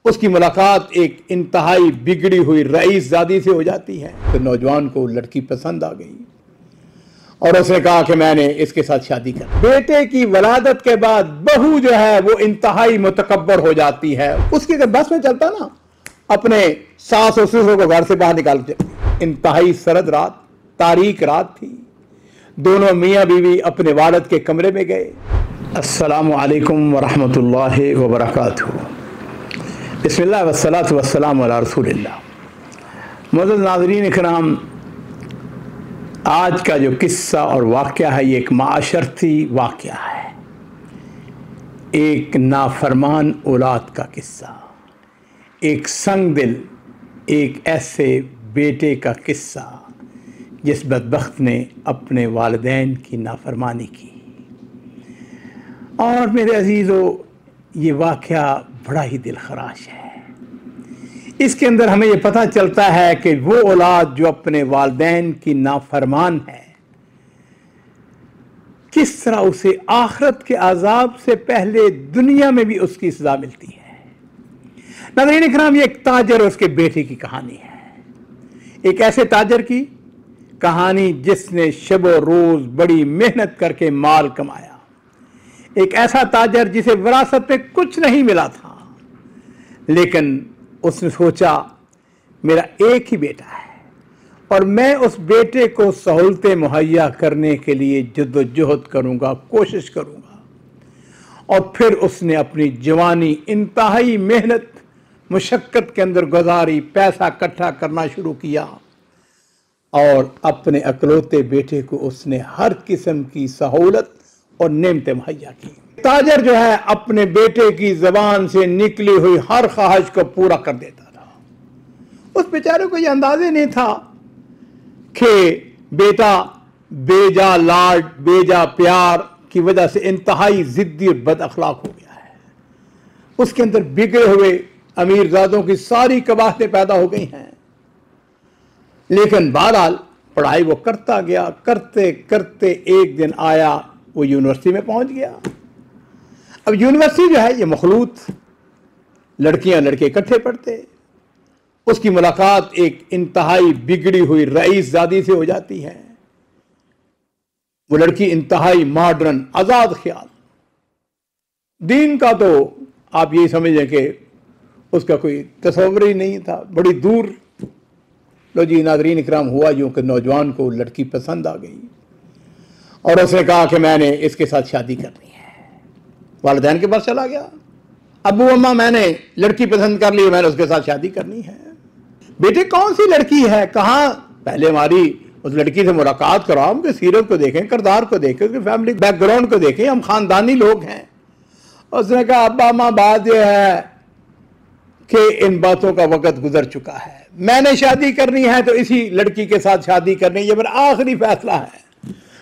उसकी मुलाकात एक इंतहाई बिगड़ी हुई रईसजादी से हो जाती है। तो नौजवान को लड़की पसंद आ गई और उसने कहा कि मैंने इसके साथ शादी कर। बेटे की वलादत के बाद बहू जो है वो इंतहाई मुतकब्बर हो जाती है। उसकी अगर बस में चलता ना, अपने सास और ससुर को घर से बाहर निकाल के। इंतहाई सरद रात, तारीक रात थी। दोनों मियाँ बीवी अपने वालिद के कमरे में गए। अस्सलामु अलैकुम वरहमतुल्लाहि वबरकातुहू। बिस्मिल्लाह वस्सलातु वस्सलामु अला रसूलिल्लाह। मुअज़्ज़ज़ नाज़रीन इकराम, आज का जो किस्सा और वाक़या है ये एक माशरती वाक़या है। एक नाफरमान औलाद का किस्सा, एक संग दिल, एक ऐसे बेटे का किस्सा जिस बदबख्त ने अपने वालिदैन की नाफरमानी की। और मेरे अजीज़ों, ये वाक़या बड़ा ही दिलखराश है। इसके अंदर हमें ये पता चलता है कि वो औलाद जो अपने वालिदैन की नाफरमान है, किस तरह उसे आखिरत के अजाब से पहले दुनिया में भी उसकी सज़ा मिलती है। नाज़रीन इकराम, ये एक ताजर और उसके बेटे की कहानी है। एक ऐसे ताजर की कहानी जिसने शब व रोज़ बड़ी मेहनत करके माल कमाया। एक ऐसा ताजर जिसे विरासत में कुछ नहीं मिला था, लेकिन उसने सोचा मेरा एक ही बेटा है और मैं उस बेटे को सहूलतें मुहैया करने के लिए जद्दोजहद करूँगा, कोशिश करूँगा। और फिर उसने अपनी जवानी इंतहाई मेहनत मुशक्क़त के अंदर गुजारी, पैसा इकट्ठा करना शुरू किया और अपने अकलौते बेटे को उसने हर किस्म की सहूलत और नेमतें मुहैया की। ताजर जो है अपने बेटे की ज़बान से निकली हुई हर ख्वाहिश को पूरा कर देता था। उस बेचारे को यह अंदाज़े नहीं था कि बेटा बेजा लाड, बेजा प्यार की वजह से इंतहाई ज़िद्दी और बद अखलाक हो गया है। उसके अंदर बिगड़े हुए अमीरजादों की सारी कबाहतें पैदा हो गई हैं। लेकिन बहरहाल पढ़ाई वो करता गया। करते करते एक दिन आया, वो यूनिवर्सिटी में पहुंच गया। अब यूनिवर्सिटी जो है ये मखलूत, लड़कियां लड़के इकट्ठे पढ़ते। उसकी मुलाकात एक इंतहाई बिगड़ी हुई रईसजादी से हो जाती है। वो लड़की इंतहाई मॉडर्न, आज़ाद ख्याल, दीन का तो आप यही समझें कि उसका कोई तस्वर ही नहीं था, बड़ी दूर। लो जी नाज़रीन इकराम, हुआ यूं कि नौजवान को लड़की पसंद आ गई और उसने कहा कि मैंने इसके साथ शादी करनी है। वालिदैन के पास चला गया, अब्बू अम्मा मैंने लड़की पसंद कर ली, मैंने उसके साथ शादी करनी है। बेटे कौन सी लड़की है, कहाँ? पहले हमारी उस लड़की से मुलाकात कराओ, उनके सीरत को देखें, किरदार को देखें, उसके फैमिली बैकग्राउंड को देखें, हम खानदानी लोग हैं। उसने कहा अब्बा अम्मा, बात यह है कि इन बातों का वक़्त गुजर चुका है। मैंने शादी करनी है तो इसी लड़की के साथ शादी करनी, ये मेरा आखिरी फैसला है।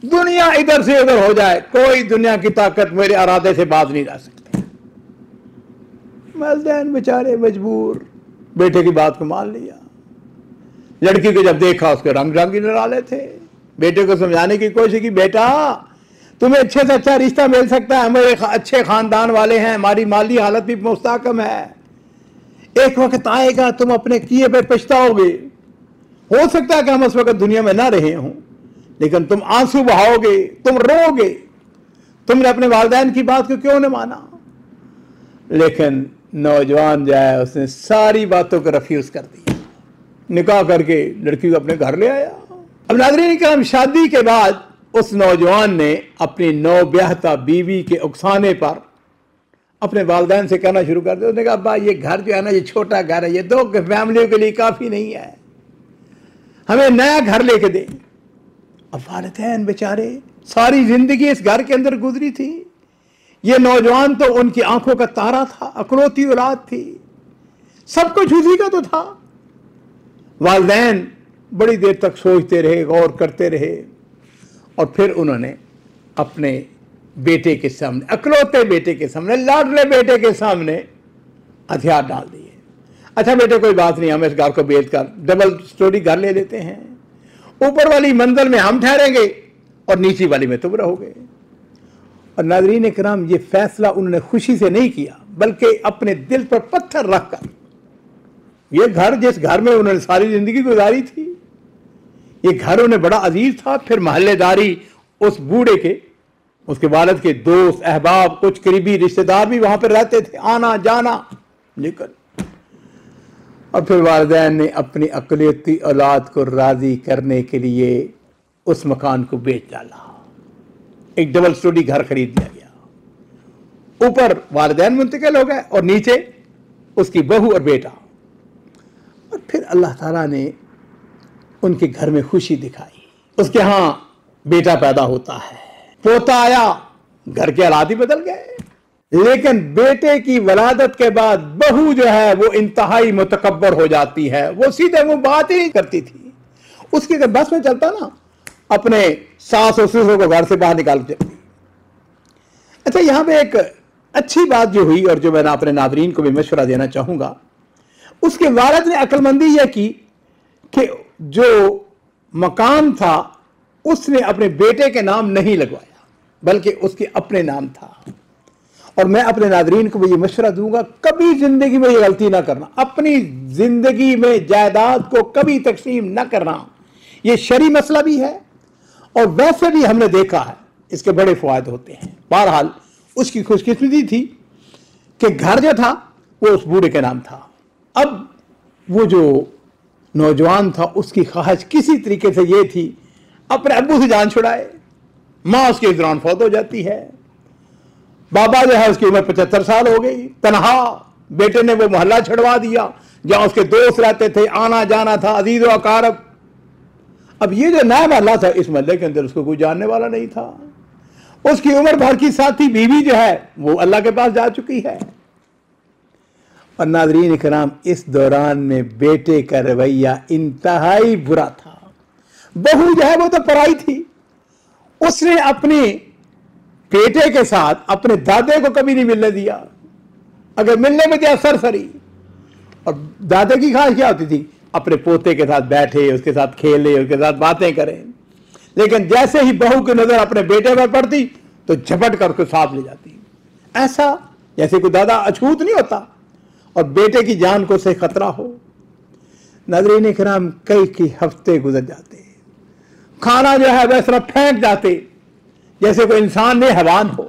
दुनिया इधर से उधर हो जाए, कोई दुनिया की ताकत मेरे इरादे से बाज नहीं ला सकती। वालिदैन बेचारे मजबूर, बेटे की बात को मान लिया। लड़की को जब देखा, उसके रंग रंगी निराले थे। बेटे को समझाने की कोशिश की, बेटा तुम्हें अच्छे से अच्छा रिश्ता मिल सकता है, हमारे अच्छे खानदान वाले हैं, हमारी माली हालत भी मुस्तहकम है। एक वक्त आएगा तुम अपने किए पे पछताओगे। हो सकता है कि हम उस वक्त दुनिया में ना रहे हों, लेकिन तुम आंसू बहाओगे, तुम रोओगे, तुमने अपने वालिदैन की बात को क्यों न माना। लेकिन नौजवान जो है उसने सारी बातों को रफ्यूज कर दिया। निकाह करके लड़की को अपने घर ले आया। अब नाज़रीन इकराम, शादी के बाद उस नौजवान ने अपनी नौब्याहता बीवी के उकसाने पर अपने वालिदैन से कहना शुरू कर दिया। उसने कहा अब्बा, ये घर जो है ना, ये छोटा घर है, ये दो फैमिलियों के लिए काफ़ी नहीं है, हमें नया घर लेके दें। अब वालिदैन बेचारे सारी जिंदगी इस घर के अंदर गुजरी थी। ये नौजवान तो उनकी आंखों का तारा था, अकलौती औलाद थी, सब कुछ उसी का तो था। वालिदैन बड़ी देर तक सोचते रहे, गौर करते रहे और फिर उन्होंने अपने बेटे के सामने, अकलौते बेटे के सामने, लाडले बेटे के सामने हथियार डाल दिए। अच्छा बेटे, कोई बात नहीं, हम इस घर को बेच कर डबल स्टोरी घर ले लेते हैं। ऊपर वाली मंजिल में हम ठहरेंगे और नीचे वाली में तुम रहोगे। और नाज़रीन इकराम, ये फैसला उन्होंने खुशी से नहीं किया, बल्कि अपने दिल पर पत्थर रखकर, ये घर जिस घर में उन्होंने सारी जिंदगी गुजारी थी, ये घर उन्हें बड़ा अजीज था। फिर मोहल्लेदारी उस बूढ़े के, उसके वालिद के दोस्त अहबाब, कुछ करीबी रिश्तेदार भी वहां पर रहते थे, आना जाना। लेकिन और फिर वालिदैन ने अपनी अकलियती औलाद को राजी करने के लिए उस मकान को बेच डाला। एक डबल स्टोरी घर खरीद लिया गया। ऊपर वालिदैन मुंतकिल हो गए और नीचे उसकी बहू और बेटा। और फिर अल्लाह ताला ने उनके घर में खुशी दिखाई। उसके यहां बेटा पैदा होता है, पोता आया, घर के हालात ही बदल गए। लेकिन बेटे की वलादत के बाद बहू जो है वो इंतहाई मुतकब्बर हो जाती है। वो सीधे मुंह बात ही नहीं करती थी। उसकी अगर बस में चलता ना, अपने सास और ससुर को घर से बाहर निकाल देती। अच्छा, यहां पे एक अच्छी बात जो हुई और जो मैंने अपने नादरीन को भी मशवरा देना चाहूंगा, उसके वालिद ने अक्लमंदी यह की कि जो मकान था उसने अपने बेटे के नाम नहीं लगवाया, बल्कि उसके अपने नाम था। और मैं अपने नादरीन को भी ये मशवरा दूंगा, कभी जिंदगी में ये गलती ना करना। अपनी जिंदगी में जायदाद को कभी तकसीम ना करना। ये शरी मसला भी है और वैसे भी हमने देखा है इसके बड़े फायद होते हैं। बहरहाल उसकी खुशकिस्मती थी कि घर जो था वो उस बूढ़े के नाम था। अब वो जो नौजवान था उसकी ख्वाहिश किसी तरीके से ये थी अपने अब्बू से जान छुड़ाए। माँ उसके इस दौरान फौत हो जाती है। बाबा जो है उसकी उम्र 75 साल हो गई, तनहा। बेटे ने वो मोहल्ला छुड़वा दिया जहां उसके दोस्त रहते थे, आना जाना था, अजीज व अकारब। अब ये जो नया मोहल्ला था, इस मोहल्ले के अंदर उसको कोई जानने वाला नहीं था। उसकी उम्र भर की साथी बीवी जो है वो अल्लाह के पास जा चुकी है। और नाज़रीन इकराम, इस दौरान में बेटे का रवैया इंतहाई बुरा था। बहू जो है वो तो पराई थी। उसने अपने बेटे के साथ अपने दादे को कभी नहीं मिलने दिया। अगर मिलने में दिया सरसरी। और दादे की ख्वाहिश क्या होती थी? अपने पोते के साथ बैठे, उसके साथ खेले, उसके साथ बातें करें। लेकिन जैसे ही बहू की नजर अपने बेटे पर पड़ती तो झपट कर उसको साथ ले जाती। ऐसा जैसे कोई दादा अछूत नहीं होता और बेटे की जान को से खतरा हो। नाज़रीन किराम, कई हफ्ते गुजर जाते, खाना जो है वह तरह फेंक जाते जैसे कोई इंसान ने हैवान हो।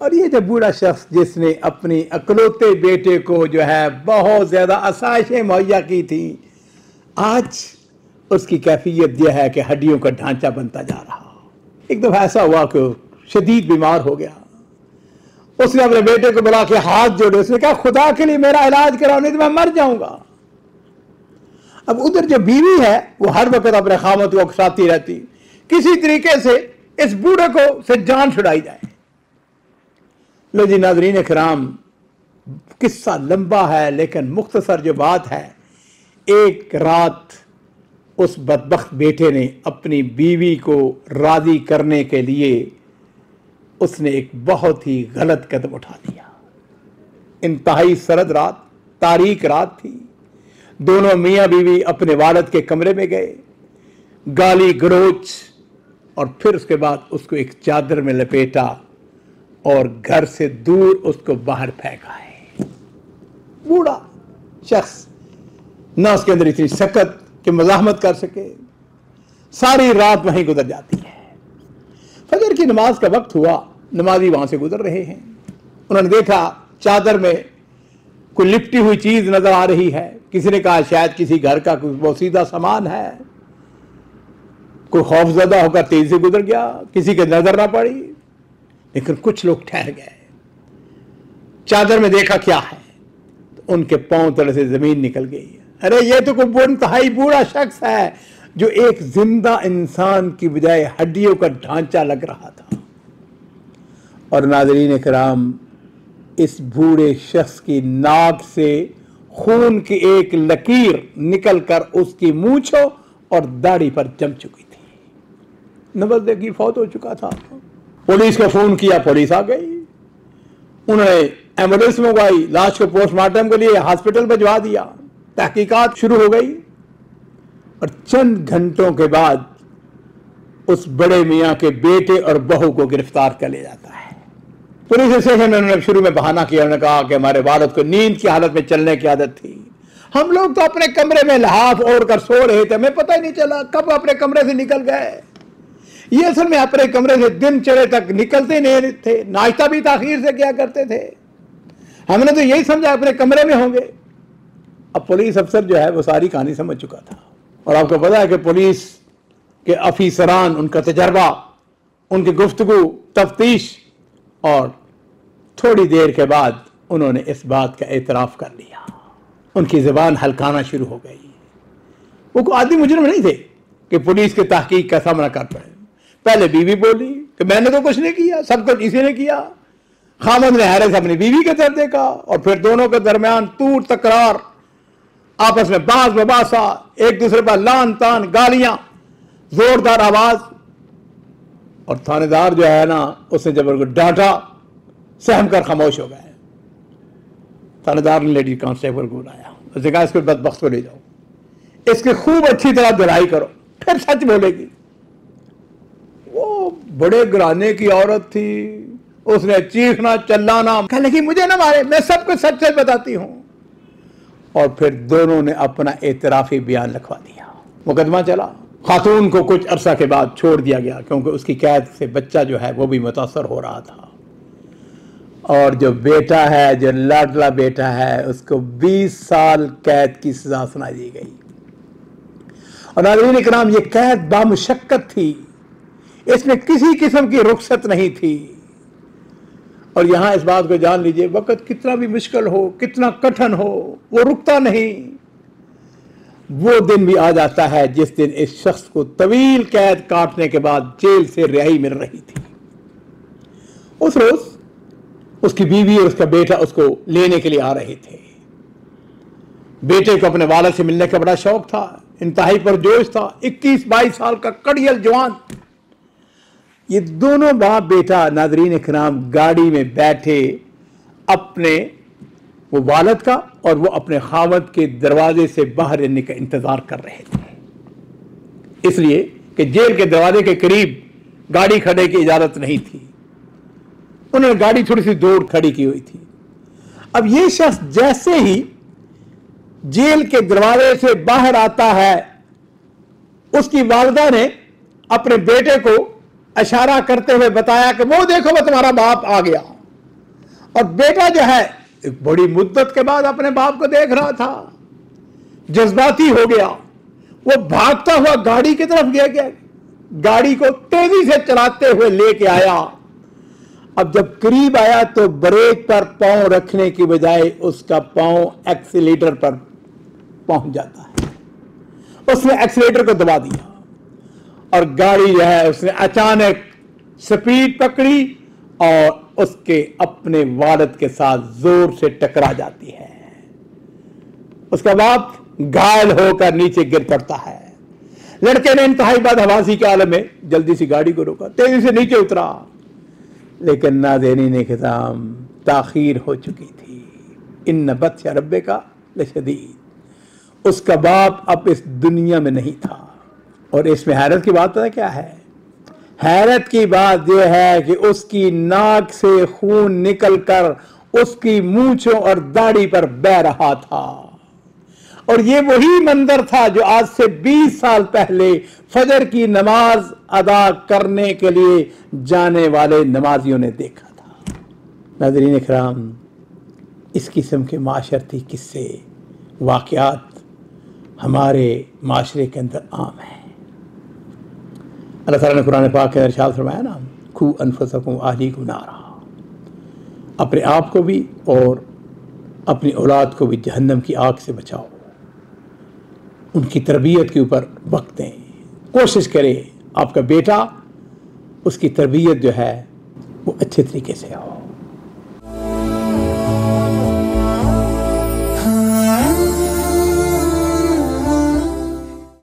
और ये जो बूढ़ा शख्स जिसने अपनी अकलौते बेटे को जो है बहुत ज्यादा आसाइशें मुहैया की थी, आज उसकी कैफियत यह है कि हड्डियों का ढांचा बनता जा रहा। एक दफा ऐसा हुआ कि शदीद बीमार हो गया। उसने अपने बेटे को बुला के हाथ जोड़े, उसने कहा खुदा के लिए मेरा इलाज कराओ, नहीं तो मैं मर जाऊंगा। अब उधर जो बीवी है वो हर वक्त अपने खामत को उकसाती रहती, किसी तरीके से इस बूढ़े को से जान छुड़ाई जाए। लो जी नाज़रीन इकराम, किस्सा लंबा है लेकिन मुख्तसर जो बात है, एक रात उस बदबख्त बेटे ने अपनी बीवी को राजी करने के लिए उसने एक बहुत ही गलत कदम उठा लिया। इंतहाई सरद रात, तारीक रात थी। दोनों मियाँ बीवी अपने वालिद के कमरे में गए, गाली गलोच, और फिर उसके बाद उसको एक चादर में लपेटा और घर से दूर उसको बाहर फेंका है। बूढ़ा शख्स, ना उसके अंदर इतनी सकत कि मज़ाहमत कर सके। सारी रात वहीं गुजर जाती है। फजर की नमाज का वक्त हुआ, नमाजी वहां से गुजर रहे हैं। उन्होंने देखा चादर में कोई लिपटी हुई चीज नजर आ रही है। किसी ने कहा शायद किसी घर का कोई बोसीदा सामान है। कोई खौफजदा होकर तेजी से गुजर गया, किसी के नजर ना पड़ी। लेकिन कुछ लोग ठहर गए, चादर में देखा क्या है, तो उनके पांव तले से जमीन निकल गई। अरे ये तो कोई इंतहाई बूढ़ा शख्स है जो एक जिंदा इंसान की बजाय हड्डियों का ढांचा लग रहा था। और नाज़रीन किराम, इस बूढ़े शख्स की नाक से खून की एक लकीर निकलकर उसकी मूंछों और दाढ़ी पर जम चुकी थी। नबज़ फौत हो चुका था। पुलिस को फोन किया, पुलिस आ गई। उन्होंने एम्बुलेंस मंगवाई, लाश को पोस्टमार्टम के लिए हॉस्पिटल भिजवा दिया। तहकीकात शुरू हो गई और चंद घंटों के बाद उस बड़े मियाँ के बेटे और बहू को गिरफ्तार कर लिया जाता है। पुलिस स्टेशन में उन्होंने शुरू में बहाना किया, उन्होंने कहा कि हमारे वालिद को नींद की हालत में चलने की आदत थी, हम लोग तो अपने कमरे में लहाफ ओढ़ कर सो रहे थे, हमें पता ही नहीं चला कब अपने कमरे से निकल गए। ये असल में अपने कमरे से दिन चढ़े तक निकलते नहीं थे, नाश्ता भी ताखीर से किया करते थे, हमने तो यही समझा अपने कमरे में होंगे। अब पुलिस अफसर जो है वो सारी कहानी समझ चुका था, और आपको पता है कि पुलिस के अफीसरान, उनका तजर्बा, उनकी गुफ्तगू, तफ्तीश, और थोड़ी देर के बाद उन्होंने इस बात का एतराफ़ कर लिया, उनकी ज़बान हल्काना शुरू हो गई। वो आदमी मुजरिम नहीं थे कि पुलिस के तहकीक का सामना कर पाए। पहले बीवी बोली कि मैंने तो कुछ नहीं किया, सब कुछ इसी ने किया। खामद ने हैरत से अपनी बीवी के तरफ देखा, और फिर दोनों के दरमियान तूर तकरार, आपस में बास बबासा, एक दूसरे पर लान तान, गालियां, जोरदार आवाज। और थानेदार जो है ना, उसने जब उनको डांटा, सहम कर खामोश हो गए। थानेदार ने लेडी कांस्टेबल को बुलाया, उसने कहा इसको बदबख्त को ले जाओ, इसकी खूब अच्छी तरह धुलाई करो, फिर सच बोलेगी। वो बड़े घराने की औरत थी, उसने चीखना चिल्लाना, कहा लेकिन मुझे ना मारे, मैं सब कुछ सच सच बताती हूं। और फिर दोनों ने अपना एतराफी बयान लिखवा दिया। मुकदमा चला। खातून को कुछ अरसा के बाद छोड़ दिया गया, क्योंकि उसकी कैद से बच्चा जो है वो भी मुतासर हो रहा था, और जो बेटा है, जो लाडला बेटा है, उसको 20 साल कैद की सजा सुनाई दी गई। और नाज़रीन इकराम, ये कैद बामुशक्कत थी, इसमें किसी किस्म की रुखसत नहीं थी। और यहां इस बात को जान लीजिए, वक्त कितना भी मुश्किल हो, कितना कठिन हो, वो रुकता नहीं। वो दिन भी आ जाता है जिस दिन इस शख्स को तवील कैद काटने के बाद जेल से रिहाई मिल रही थी। उस रोज उसकी बीवी और उसका बेटा उसको लेने के लिए आ रहे थे। बेटे को अपने वालिद से मिलने का बड़ा शौक था, इंतहाई पुरजोश था। 21-22 साल का कड़ियल जवान। ये दोनों बाप बेटा नाज़रीन इकराम गाड़ी में बैठे अपने वो वालिद का और वो अपने खावद के दरवाजे से बाहर रहने का इंतजार कर रहे थे, इसलिए कि जेल के दरवाजे के करीब गाड़ी खड़े की इजाजत नहीं थी। उन्होंने गाड़ी थोड़ी सी दूर खड़ी की हुई थी। अब ये शख्स जैसे ही जेल के दरवाजे से बाहर आता है, उसकी वालिदा ने अपने बेटे को इशारा करते हुए बताया कि वो देखो, वो तुम्हारा बाप आ गया। और बेटा जो है एक बड़ी मुद्दत के बाद अपने बाप को देख रहा था, जज्बाती हो गया। वो भागता हुआ गाड़ी की तरफ गया, गाड़ी को तेजी से चलाते हुए लेके आया। अब जब करीब आया तो ब्रेक पर पांव रखने की बजाय उसका पांव एक्सीलेटर पर पहुंच जाता है। उसने एक्सीलेटर को दबा दिया और गाड़ी जो है उसने अचानक स्पीड पकड़ी और उसके अपने वालिद के साथ जोर से टकरा जाती है। उसका बाप घायल होकर नीचे गिर पड़ता है। लड़के ने इंतहाई बदहवासी के आलम में जल्दी से गाड़ी को रोका, तेजी से नीचे उतरा, लेकिन नाज़रीन इकराम ताखीर हो चुकी थी। इन्न बत्श रब्बिका लशदीद। उसका बाप अब इस दुनिया में नहीं था। और इसमें हैरत की बात पता क्या है? हैरत की बात यह है कि उसकी नाक से खून निकलकर उसकी मूंछों और दाढ़ी पर बह रहा था। और ये वही मंजर था जो आज से 20 साल पहले फजर की नमाज अदा करने के लिए जाने वाले नमाजियों ने देखा था। नाज़रीन इकराम, इस किस्म के माशरती किस्से, वाक़यात हमारे माशरे के अंदर आम हैं। अल्लाह ताला ने कुरान पाक के इरशाद फरमाया ना, खू अनफुसकुम अहलीकुम नारा, अपने आप को भी और अपनी औलाद को भी जहन्नम की आग से बचाओ। उनकी तरबियत के ऊपर वक्त दें, कोशिश करें आपका बेटा, उसकी तरबियत जो है वो अच्छे तरीके से हो।